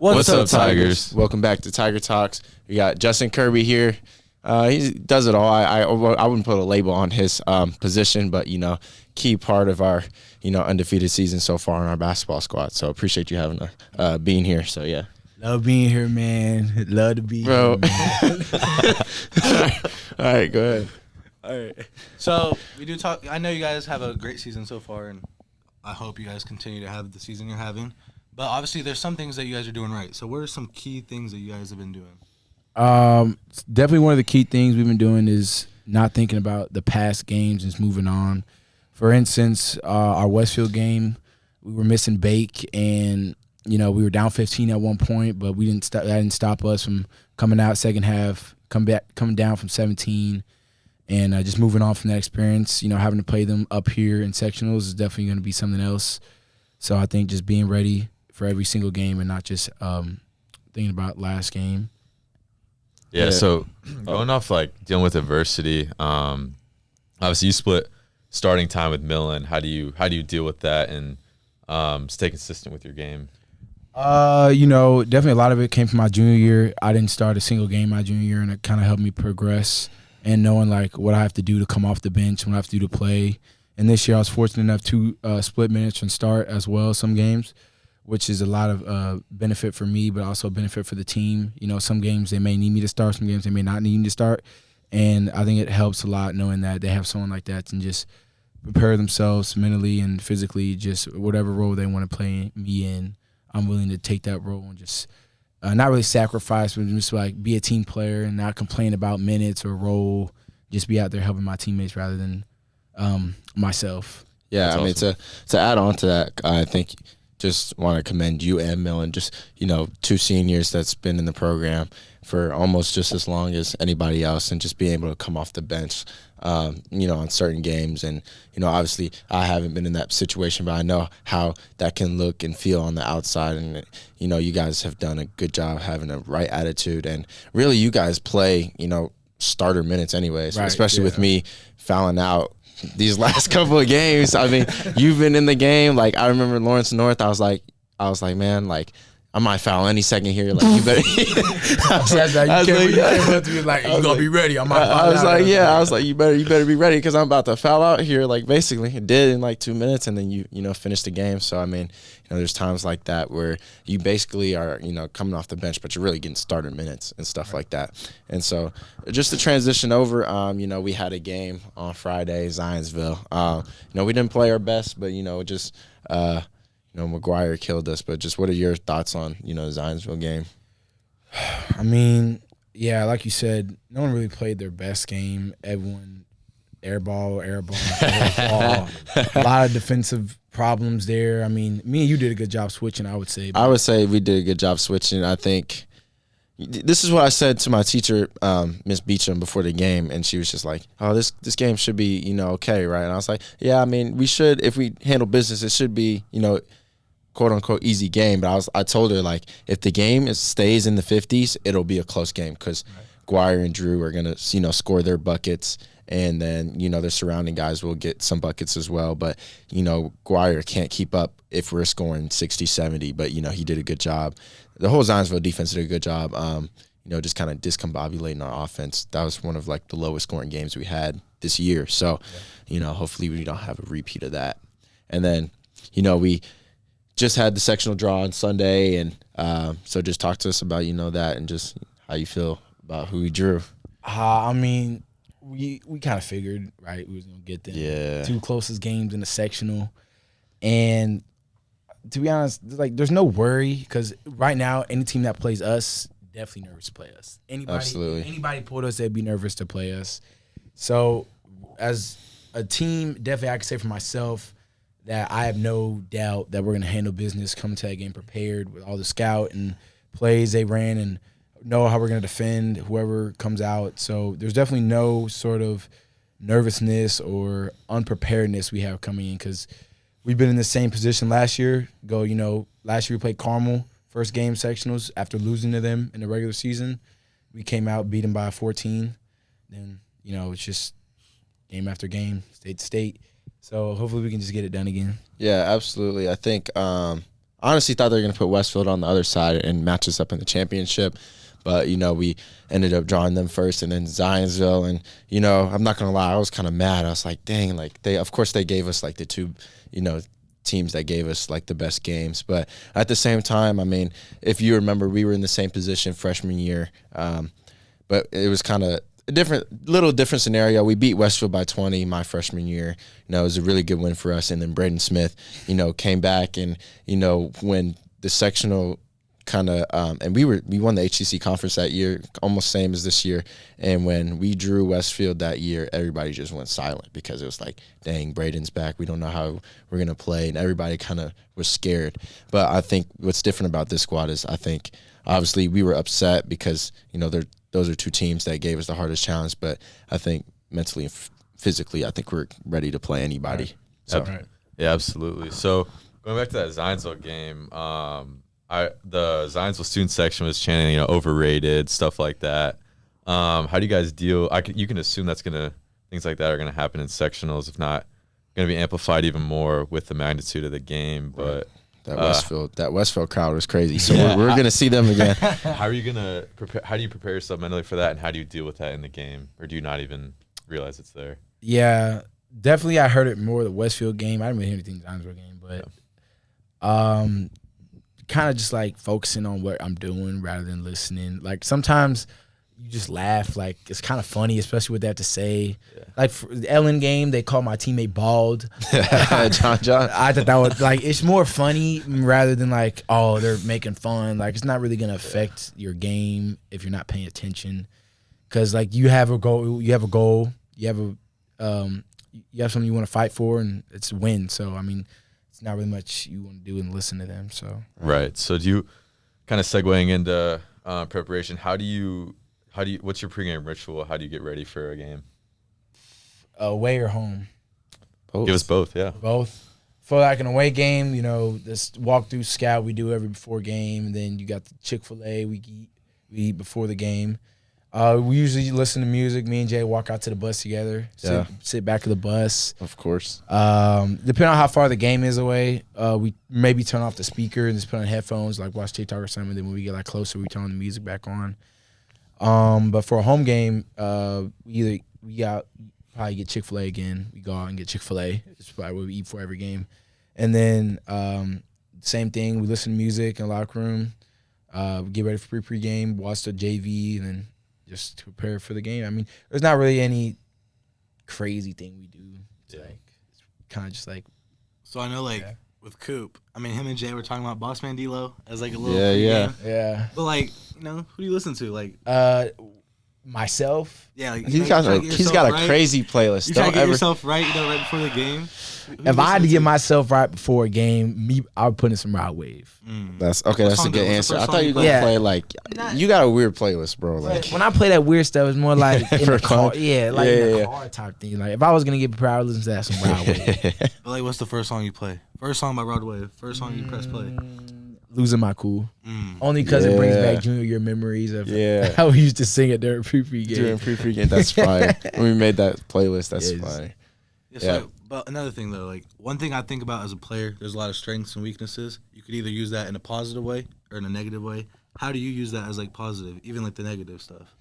What's up, Tigers? Welcome back to Tiger Talks. We got Justin Kirby here. He does it all. I wouldn't put a label on his position, but, key part of our, undefeated season so far in our basketball squad. So appreciate you having being here. So, yeah. Love being here, man. Love to be Bro. here, man. All right, go ahead. All right. So we do talk. I know you guys have a great season so far, and I hope you guys continue to have the season you're having. But obviously, there's some things that you guys are doing right. So what are some key things that you guys have been doing? Definitely one of the key things we've been doing is not thinking about the past games and just moving on. For instance, our Westfield game, we were missing Bake, and we were down 15 at one point, but we didn't stop. That didn't stop us from coming out second half, coming down from 17, and just moving on from that experience. Having to play them up here in sectionals is definitely going to be something else. So I think just being ready for every single game and not just thinking about last game. Yeah. So going off dealing with adversity, obviously you split starting time with Millen. How do you deal with that and stay consistent with your game? Definitely a lot of it came from my junior year. I didn't start a single game my junior year, and it kind of helped me progress and knowing what I have to do to come off the bench, what I have to do to play. And this year I was fortunate enough to split minutes and start as well some games, which is a lot of benefit for me, but also benefit for the team. Some games they may need me to start, some games they may not need me to start. And I think it helps a lot knowing that they have someone like that and just prepare themselves mentally and physically, just whatever role they want to play me in. I'm willing to take that role and just not really sacrifice, but just be a team player and not complain about minutes or role. Just be out there helping my teammates rather than myself. Yeah, That's awesome. to add on to that, I think just want to commend you and Millen, just, two seniors that's been in the program for almost just as long as anybody else, and just being able to come off the bench, on certain games. And, obviously I haven't been in that situation, but I know how that can look and feel on the outside. And, you guys have done a good job having a right attitude. And really you guys play, starter minutes anyways, right, especially with me fouling out these last couple of games. I mean, you've been in the game. I remember Lawrence North, I was like, man, I might foul any second here. You better. You gonna be ready. I was like, you better be ready because I'm about to foul out here. Basically, it did in 2 minutes, and then you finish the game. So I mean, there's times like that where you basically are coming off the bench, but you're really getting starter minutes and stuff like that. And so just to transition over, we had a game on Friday, Zionsville. We didn't play our best, but just. McGuire killed us, but just what are your thoughts on, the Zionsville game? I mean, yeah, like you said, no one really played their best game. Everyone airball. A lot of defensive problems there. I mean, me and you did a good job switching, I would say. I would say we did a good job switching. I think this is what I said to my teacher, Miss Beecham, before the game, and she was just like, oh, this game should be, okay, right? And I was like, yeah, I mean, we should, if we handle business, it should be, quote unquote easy game. But I told her if the game stays in the 50s, it'll be a close game because Guire and Drew are gonna score their buckets, and then their surrounding guys will get some buckets as well. But Guire can't keep up if we're scoring 60, 70. But he did a good job. The whole Zionsville defense did a good job. Just kind of discombobulating our offense. That was one of the lowest scoring games we had this year. So hopefully we don't have a repeat of that. And then we just had the sectional draw on Sunday, and so just talk to us about that and just how you feel about who we drew. I mean, we kind of figured, right, we was gonna get them two closest games in the sectional, and to be honest, there's no worry because right now any team that plays us definitely nervous to play us. Anybody pulled us, they'd be nervous to play us. So as a team, definitely I can say for myself that I have no doubt that we're going to handle business, come to that game prepared with all the scout and plays they ran and know how we're going to defend whoever comes out. So there's definitely no sort of nervousness or unpreparedness we have coming in because we've been in the same position last year. Last year we played Carmel, first game sectionals after losing to them in the regular season. We came out, beat them by 14. Then, it's just game after game, state to state. So hopefully we can just get it done again. Yeah, absolutely. I think honestly thought they were going to put Westfield on the other side and match us up in the championship. But, we ended up drawing them first and then Zionsville. And, I'm not going to lie, I was kind of mad. I was like, dang, like of course they gave us like the two, teams that gave us like the best games. But at the same time, I mean, if you remember, we were in the same position freshman year. But it was kind of a little different scenario. We beat Westfield by 20 my freshman year. It was a really good win for us. And then Braden Smith, came back and, when the sectional kind of and we won the HCC conference that year, almost same as this year. And when we drew Westfield that year, everybody just went silent because it was like, dang, Braden's back. We don't know how we're gonna play, and everybody kind of was scared. But I think what's different about this squad is I think obviously we were upset because those are two teams that gave us the hardest challenge. But I think mentally and physically, I think we're ready to play anybody. Right. So. Yeah, absolutely. So going back to that Zionsville game. The Zionsville student section was chanting, overrated, stuff like that. How do you guys deal? You can assume things like that are gonna happen in sectionals, if not gonna be amplified even more with the magnitude of the game. But that Westfield crowd was crazy. So we're gonna see them again. How are you gonna prepare? How do you prepare yourself mentally for that, and how do you deal with that in the game, or do you not even realize it's there? Yeah, definitely. I heard it more the Westfield game. I didn't really hear anything Zionsville game, but kind of just like focusing on what I'm doing rather than listening. Like sometimes you just laugh. Like it's kind of funny, especially what they have to say. Yeah. Like for the Ellen game, they called my teammate bald. John. I thought that was like, it's more funny rather than like, oh, they're making fun. Like it's not really gonna affect your game if you're not paying attention. Cause like you have a goal, you have something you want to fight for, and it's a win. So I mean, not really much you want to do and listen to them. So right. So do you kind of segueing into preparation? What's your pregame ritual? How do you get ready for a game? Away or home? Both. Give us both. Yeah. Both. For like an away game, this walkthrough scout we do every before game, and then you got the Chick-fil-A we eat before the game. We usually listen to music. Me and Jay walk out to the bus together. Sit back of the bus. Of course. Depending on how far the game is away, we maybe turn off the speaker and just put on headphones, like watch TikTok or something. Then when we get like closer, we turn the music back on. But for a home game, we probably get Chick-fil-A again. We go out and get Chick-fil-A. It's probably what we eat for every game. And then same thing. We listen to music in the locker room. Get ready for pre-game. Watch the JV, and then just to prepare for the game. I mean, there's not really any crazy thing we do. It's it's kind of just like. So I know, with Coop, I mean, him and Jay were talking about Bossman D-Lo as like a little game. Yeah. But who do you listen to? Myself. Yeah, he's got a crazy playlist. You try to get yourself right, right before the game. If I had to get myself right before a game, I would put in some Rod Wave. That's okay. That's a good answer. I thought you were gonna play you got a weird playlist, bro. Like when I play that weird stuff, it's more like in the car. Yeah, in the car type thing. Like if I was gonna get prepared, I would listen to that some Rod Wave. But what's the first song you play? First song by Rod Wave. First song you press play. Losing My Cool. Only because it brings back junior year memories of how we used to sing it during pre-game. During pre-game, that's fine. When we made that playlist, that's fine. But another thing though, one thing I think about as a player, there's a lot of strengths and weaknesses. You could either use that in a positive way or in a negative way. How do you use that as positive, even the negative stuff?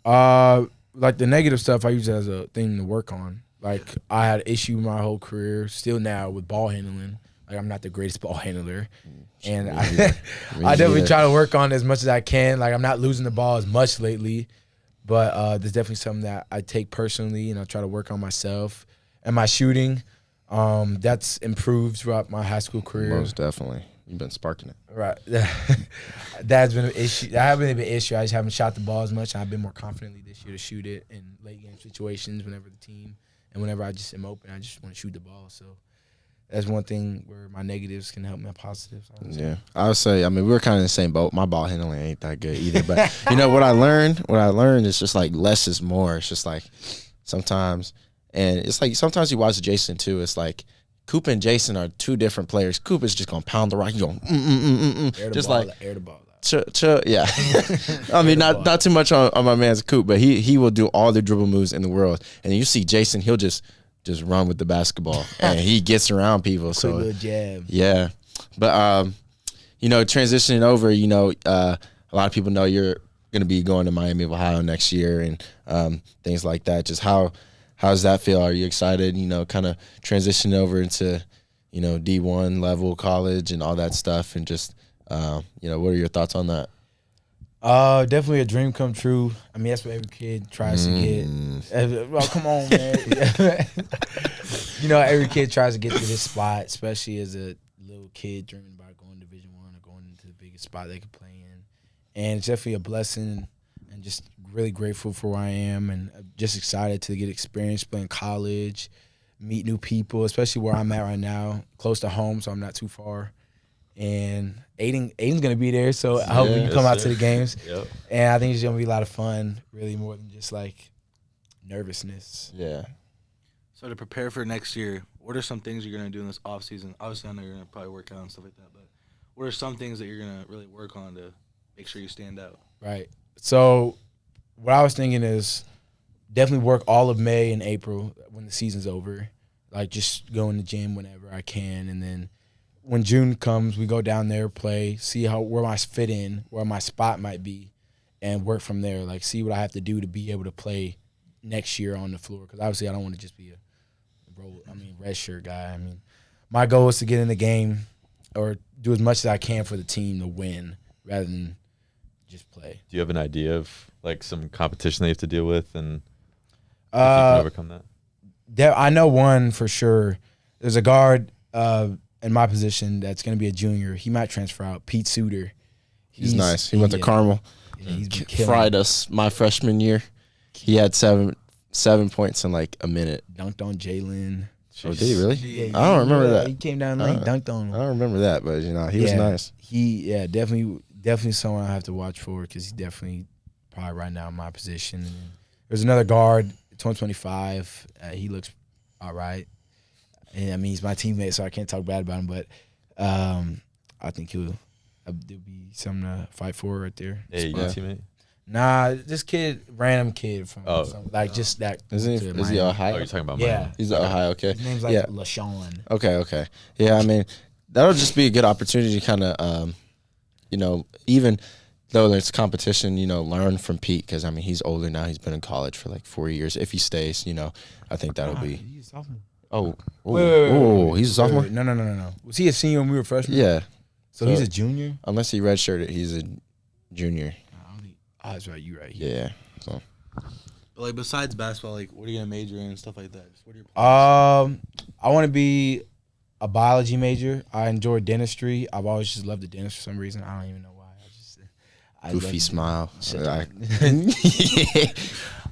Like the negative stuff, I use it as a thing to work on. I had issue my whole career, still now with ball handling. I'm not the greatest ball handler. And I definitely try to work on it as much as I can. I'm not losing the ball as much lately, but there's definitely something that I take personally, and I try to work on myself. And my shooting, that's improved throughout my high school career. Most definitely. You've been sparking it. Right. That's been an issue. That hasn't been an issue. I just haven't shot the ball as much. I've been more confidently this year to shoot it in late game situations whenever the team, and whenever I just am open, I just want to shoot the ball. So that's one thing where my negatives can help my positives. Yeah, I would say. I mean, we were kind of in the same boat. My ball handling ain't that good either. But what I learned is just less is more. It's just sometimes, and it's sometimes you watch Jason too. It's Coop and Jason are two different players. Coop is just gonna pound the rock. You going just air the ball. Yeah. I mean, not too much on my man's Coop, but he will do all the dribble moves in the world. And you see Jason, he'll just run with the basketball, and he gets around people. So little jab. Yeah, but transitioning over, a lot of people know you're going to be going to Miami of Ohio next year and things like that. Just how does that feel? Are you excited, kind of transitioning over into, D1 level college and all that stuff? And just, what are your thoughts on that? Definitely a dream come true. I mean, that's what every kid tries to get. Well, come on, man. Every kid tries to get to this spot, especially as a little kid dreaming about going to Division I or going into the biggest spot they could play in. And it's definitely a blessing, and just really grateful for where I am, and just excited to get experience playing college, meet new people, especially where I'm at right now, close to home, so I'm not too far. And Aiden's going to be there, so I hope we can come out to the games. Yep. And I think it's going to be a lot of fun, really more than just like nervousness. Yeah. So to prepare for next year, what are some things you're going to do in this off season? Obviously, I know you're going to probably work out and stuff like that, but what are some things that you're going to really work on to make sure you stand out? Right. So what I was thinking is definitely work all of May and April when the season's over, like just go in the gym whenever I can, and then when June comes, we go down there, play, see where I fit in, where my spot might be, and work from there. Like, see what I have to do to be able to play next year on the floor. Because obviously, I don't want to just be a red shirt guy. I mean, my goal is to get in the game or do as much as I can for the team to win, rather than just play. Do you have an idea of like some competition that you have to deal with, and if you can overcome that? I know one for sure. There's a guard in my position that's going to be a junior. He might transfer out. Pete Suter. He's nice. He went to Carmel. Yeah, he's been killing fried it. us my freshman year. He had seven points in like a minute. Dunked on Jalen. Oh, did he really? Yeah, I don't remember that. He came down the lane, dunked on him. I don't remember that, but he was nice. Definitely someone I have to watch for, because he's definitely probably right now in my position. And there's another guard, 2025. He looks all right. And I mean, he's my teammate, so I can't talk bad about him. But I think there'll be something to fight for right there. Hey, your teammate? Nah, this random kid from just that. Is he Ohio? Oh, you're talking about Yeah. Miami. He's Ohio, okay. His name's LaShawn. Okay. Yeah, I mean, that'll just be a good opportunity to kind of, even though there's competition, learn from Pete, because, I mean, he's older now. He's been in college for like 4 years. If he stays, I think that'll be. He's a sophomore. Oh, Wait, he's a sophomore? No. Was he a senior when we were freshmen? Yeah. So he's a junior? Unless he redshirted, he's a junior. That's right. You're right. Yeah. So. But like, besides basketball, like, what are you gonna major in and stuff like that? Just what are your plans? I want to be a biology major. I enjoy dentistry. I've always just loved the dentist for some reason. I don't even know why. Goofy smile.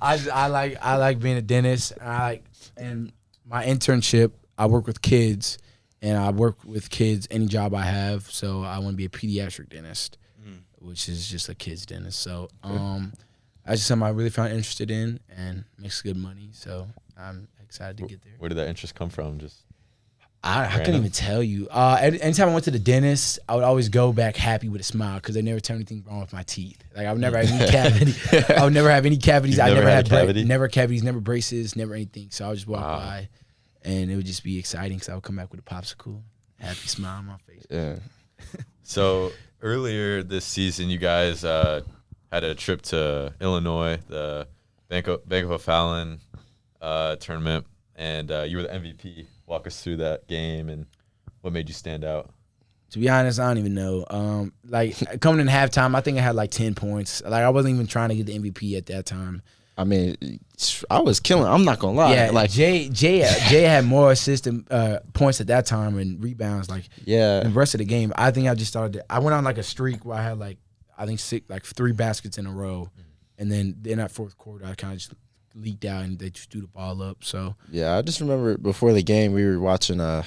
I like being a dentist. And my internship, I work with kids, and I work with kids any job I have. So I want to be a pediatric dentist, which is just a kid's dentist. So that's just something I really found interested in, and makes good money. So I'm excited to get there. Where did that interest come from? Just I couldn't even tell you. Anytime I went to the dentist, I would always go back happy with a smile, because they never tell me anything wrong with my teeth. Like, I would never have any cavity. I would never have any cavities. You've I never never had a cavity? never cavities, never braces, never anything. So I would just walk by, and it would just be exciting, because I would come back with a popsicle, happy smile on my face. Yeah. So earlier this season, you guys had a trip to Illinois, the Bank of O'Fallon tournament, and you were the MVP. Walk us through that game and what made you stand out. To be honest, I don't even know. Coming in halftime, I think I had like 10 points. Like, I wasn't even trying to get the MVP at that time. I mean, I was killing. I'm not gonna lie. Yeah, like Jay had more assists and points at that time and rebounds. Like, yeah, the rest of the game, I think I just started. I went on like a streak where I had like, I think 3 baskets in a row, and then in that fourth quarter, I kind of just leaked out and they just threw the ball up. So yeah, I just remember before the game we were watching I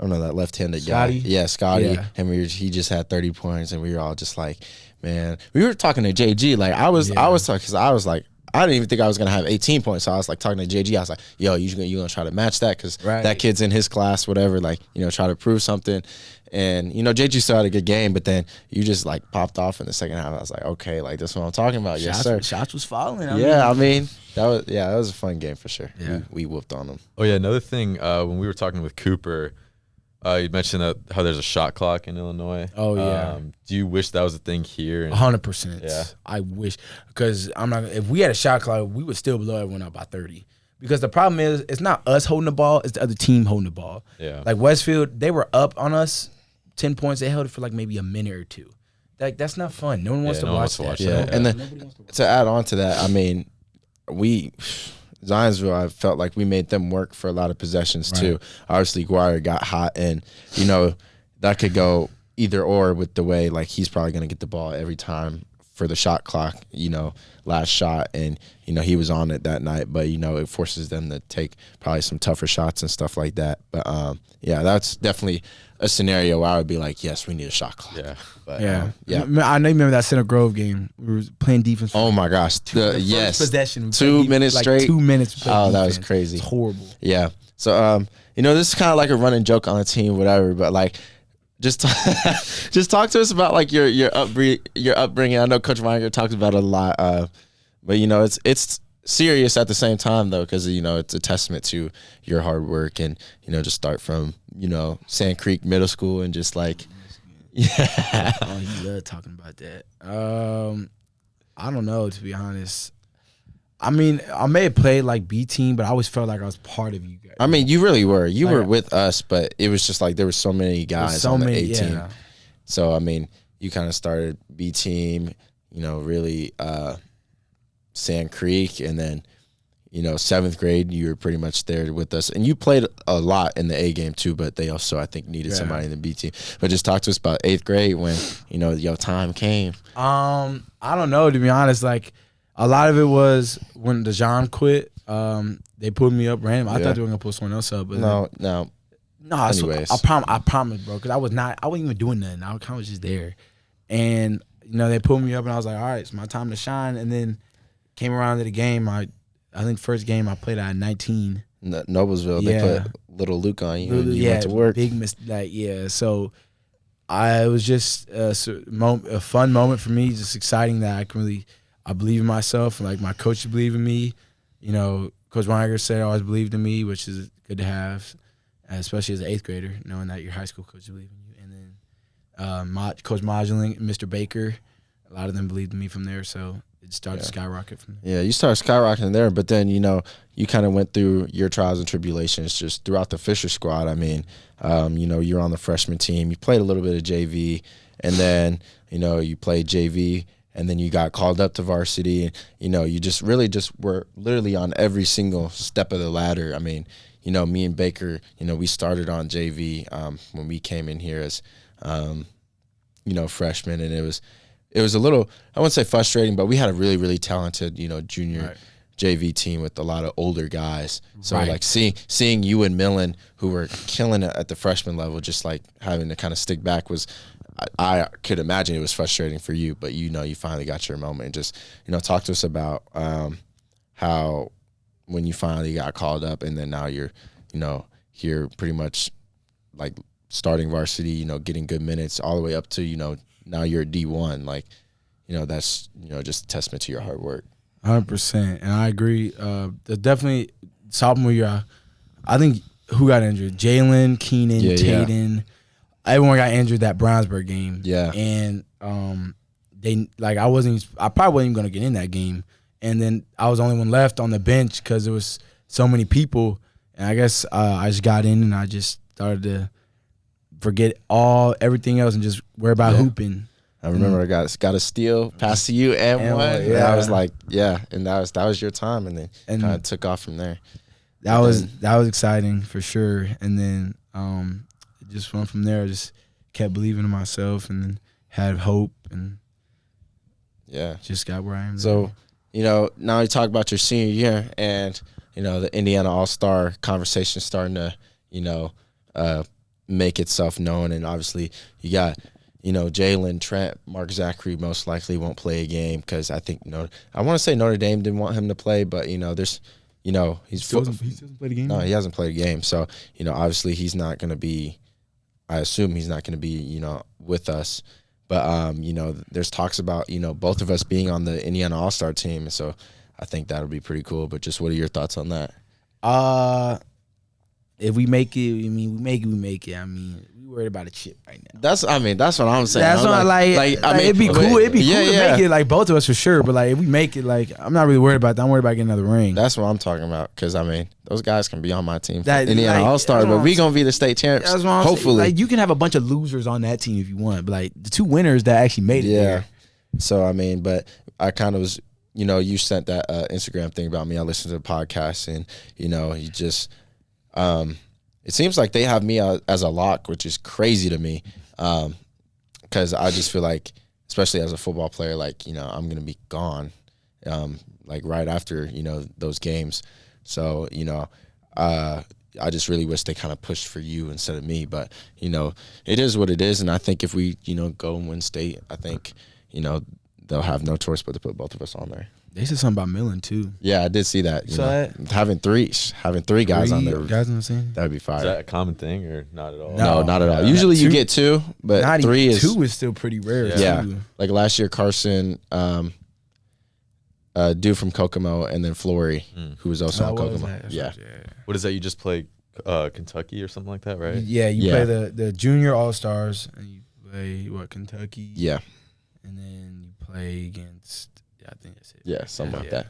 don't know, that left-handed guy. Yeah, Scotty. Yeah. And he just had 30 points, and we were all just like, man. We were talking to JG. Like, I was talking, because I was like, I didn't even think I was gonna have 18 points. So I was like talking to JG. I was like, yo, you gonna try to match that, because that kid's in his class, whatever. Like, try to prove something. And JG still had a good game, but then you just like popped off in the second half. I was like, okay, like, that's what I'm talking about. Yes, sir. Shots was falling. I mean, that was a fun game for sure. Yeah. We whooped on them. Oh yeah, another thing, when we were talking with Cooper, You mentioned how there's a shot clock in Illinois. Oh, yeah. Do you wish that was a thing here? 100%. Yeah. I wish, because I'm not. If we had a shot clock, we would still blow everyone out by 30. Because the problem is, it's not us holding the ball; it's the other team holding the ball. Yeah. Like Westfield, they were up on us 10 points. They held it for like maybe a minute or two. Like, that's not fun. No one wants to watch that. Yeah, and then to add on to that, I mean, Zionsville, I felt like we made them work for a lot of possessions too. Obviously, Guire got hot, and that could go either or with the way like he's probably going to get the ball every time for the shot clock. Last shot, and he was on it that night, but it forces them to take probably some tougher shots and stuff like that. But yeah, that's definitely a scenario where I would be like, yes, we need a shot clock. Yeah. But, yeah. Yeah. I know you remember that Center Grove game. We were playing defense. Oh my gosh. First possession. 2 minutes like straight. 2 minutes. Oh, that was crazy. It's horrible. Yeah. So, this is kind of like a running joke on the team, whatever, but like, just talk to us about like your upbringing. I know Coach Weinger talks about it a lot, but it's serious at the same time though, because it's a testament to your hard work and just start from Sand Creek Middle School and just like yeah. Oh, you love talking about that. I don't know, to be honest. I mean, I may have played like B team, but I always felt like I was part of you guys. I mean, you really were. You were with us, but it was just like there were so many guys on the A team. Yeah. So I mean, you kind of started B team, really Sand Creek, and then 7th grade you were pretty much there with us, and you played a lot in the A game too. But they also, I think, needed somebody in the B team. But just talk to us about 8th grade when your time came. I don't know, to be honest. Like, a lot of it was when DeJohn quit. They put me up random. I thought they were gonna put someone else up, but no. Anyways, I promise, bro, because I wasn't even doing nothing. I kind of was just there, and they put me up, and I was like, all right, it's my time to shine. And then came around to the game. I think first game I played at 19. Noblesville, they put little Luke on you. And you went to work. Big mistake. So it was just a fun moment for me. Just exciting that I believe in myself, and like my coach believed in me. Coach Weinger said always believed in me, which is good to have, especially as an 8th grader, knowing that your high school coach believed in you. And then Coach Moduling, Mr. Baker, a lot of them believed in me from there. So it started to skyrocket from there. Yeah, you started skyrocketing there, but then you kind of went through your trials and tribulations just throughout the Fisher squad. I mean, you're on the freshman team. You played a little bit of JV, and then you played JV. And then you got called up to varsity, and you just were literally on every single step of the ladder. I mean, me and Baker, we started on JV when we came in here as freshmen, and it was a little, I wouldn't say frustrating, but we had a really, really talented junior JV team with a lot of older guys. So like seeing you and Millen, who were killing it at the freshman level, just like having to kind of stick back was. I could imagine it was frustrating for you, but you finally got your moment. And just talk to us about how when you finally got called up, and then now you're here pretty much like starting varsity, getting good minutes all the way up to now you're a D1. Like that's just a testament to your hard work. 100%, and I agree. Definitely sophomore year, I think who got injured? Jalen, Keenan, Taden. Yeah. Everyone got injured that Brownsburg game. Yeah. And I probably wasn't even gonna get in that game. And then I was the only one left on the bench because there was so many people. And I guess I just got in and I just started to forget everything else and just worry about hooping. I remember I got a steal, pass to you and one. Yeah. And I was like, and that was your time, and then kind of took off from there. That was exciting for sure. And then just went from there. I just kept believing in myself and then had hope and just got where I am. So, now you talk about your senior year and, the Indiana All-Star conversation starting to, make itself known. And obviously you got, Jalen, Trent, Mark Zachary most likely won't play a game because I think I want to say Notre Dame didn't want him to play, but, there's he hasn't played a game? No, he hasn't played a game. So, obviously he's not going to be – I assume he's not going to be, with us. But, there's talks about, both of us being on the Indiana All-Star team. So I think that would be pretty cool. But just what are your thoughts on that? if we make it, we make it. I mean, we worried about a chip right now. That's what I'm saying. That's what I mean, it'd be cool. It'd be cool to make it, like both of us for sure. But like, if we make it, like, I'm not really worried about that. I'm worried about getting another ring. That's what I'm talking about. Because I mean, those guys can be on my team, like, Indiana All-Star, but we gonna be the state champs. That's what I'm hopefully. saying. Like, you can have a bunch of losers on that team if you want, but like the 2 winners that actually made it. Yeah. So I mean, but I kind of was, you sent that Instagram thing about me. I listened to the podcast, and you just, it seems like they have me as a lock, which is crazy to me, because I just feel like, especially as a football player, like I'm gonna be gone, like right after those games. So I just really wish they kind of pushed for you instead of me. But it is what it is, and I think if we go and win state, I think they'll have no choice but to put both of us on there. They said something about Millen too. Yeah, I did see that. Having three guys on there, guys on the scene. That'd be fire. Is that a common thing or not at all? No, not at all. Usually you get 2, but not 3 even is 2 is still pretty rare. Yeah, too. like last year, Carson, dude from Kokomo, and then Flory, who was also in Kokomo. Yeah. What is that? You just play Kentucky or something like that, right? Yeah, you play the junior All-Stars, and you play Kentucky. Yeah. And then you play against. I think that's it. Yeah, something like that.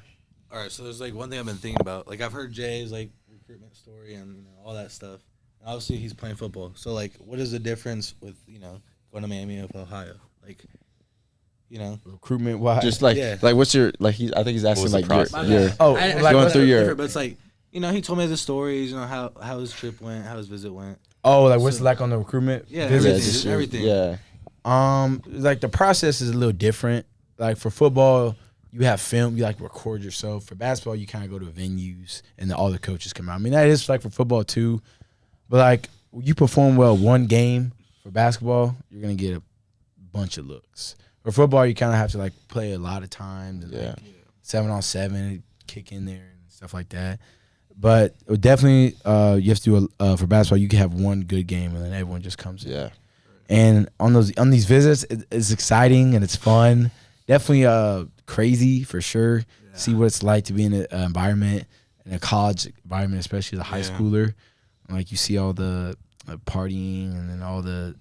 All right, so there's like one thing I've been thinking about. Like I've heard Jay's like recruitment story and all that stuff. And obviously he's playing football. So like, what is the difference with going to Miami of Ohio? Like, recruitment wise, Just like what's your I think he's asking like your going through your. But it's like he told me the stories. How his trip went, how his visit went. Oh, like what's it like on the recruitment? Yeah, visits? everything. Yeah. Like the process is a little different. Like for football, you have film, you like record yourself. For basketball, you kind of go to venues and all the coaches come out. I mean, that is like for football too. But like you perform well one game for basketball, you're gonna get a bunch of looks. For football, you kind of have to like play a lot of times and like 7-on-7, kick in there and stuff like that. But definitely, you have to do for basketball. You can have one good game and then everyone just comes in. Yeah. And on these visits, it's exciting and it's fun. Definitely crazy for sure. Yeah. See what it's like to be in an environment, in a college environment, especially as a high schooler. Like you see all the partying and then all the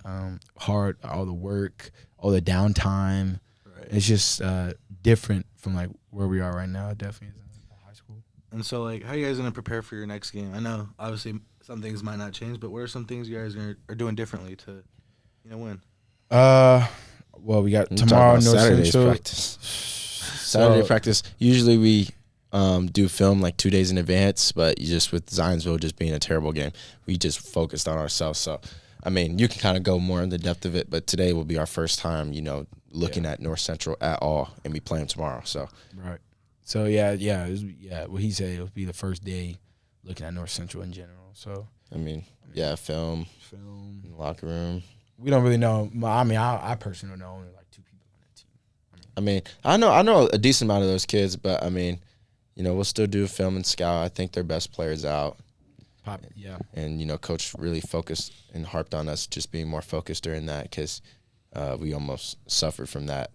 all the work, all the downtime. Right. It's just different from like where we are right now. Definitely is in high school. And so like, how are you guys gonna prepare for your next game? I know obviously some things might not change, but what are some things you guys are doing differently to win? Well, we got tomorrow North Saturday's Central practice. Saturday practice. Usually we do film like 2 days in advance, but just with Zionsville just being a terrible game, we just focused on ourselves. So, I mean, you can kind of go more in the depth of it, but today will be our first time, looking at North Central at all, and we play them tomorrow. So right. So what he said, it'll be the first day looking at North Central in general. So film in the locker room. We don't really know. I mean, I personally don't know only like 2 people on that team. I mean, I know a decent amount of those kids, but I mean, we'll still do film and scout. I think their best players out. And coach really focused and harped on us just being more focused during that because we almost suffered from that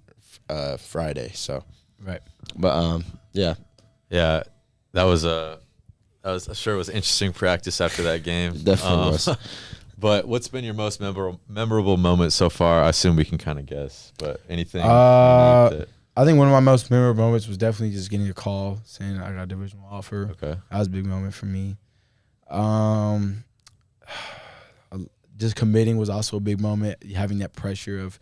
Friday. So right, but yeah, that was I'm sure it was an interesting practice after that game. Definitely was. But what's been your most memorable moment so far? I assume we can kind of guess, but anything? I think one of my most memorable moments was definitely just getting a call saying I got a divisional offer. Okay, that was a big moment for me. Just committing was also a big moment. Having that pressure of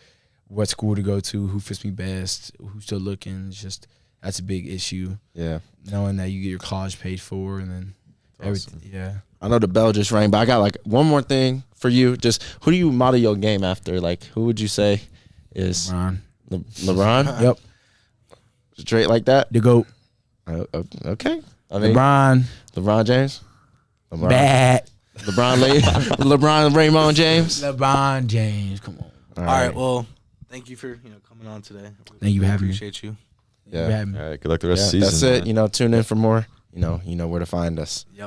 what school to go to, who fits me best, who's still looking. That's a big issue. Yeah, knowing that you get your college paid for and then everything. Awesome. Yeah. I know the bell just rang, but I got like one more thing for you. Just who do you model your game after? Like, who would you say is LeBron? LeBron? Yep. Straight like that? The GOAT. Okay. I mean, LeBron James? Bad. LeBron Raymond James? LeBron James. Come on. All right. Well, thank you for coming on today. Thank you for having me. Appreciate you. Yeah. All right. Good luck the rest of the season. That's it. Tune in for more. You know where to find us. Yep.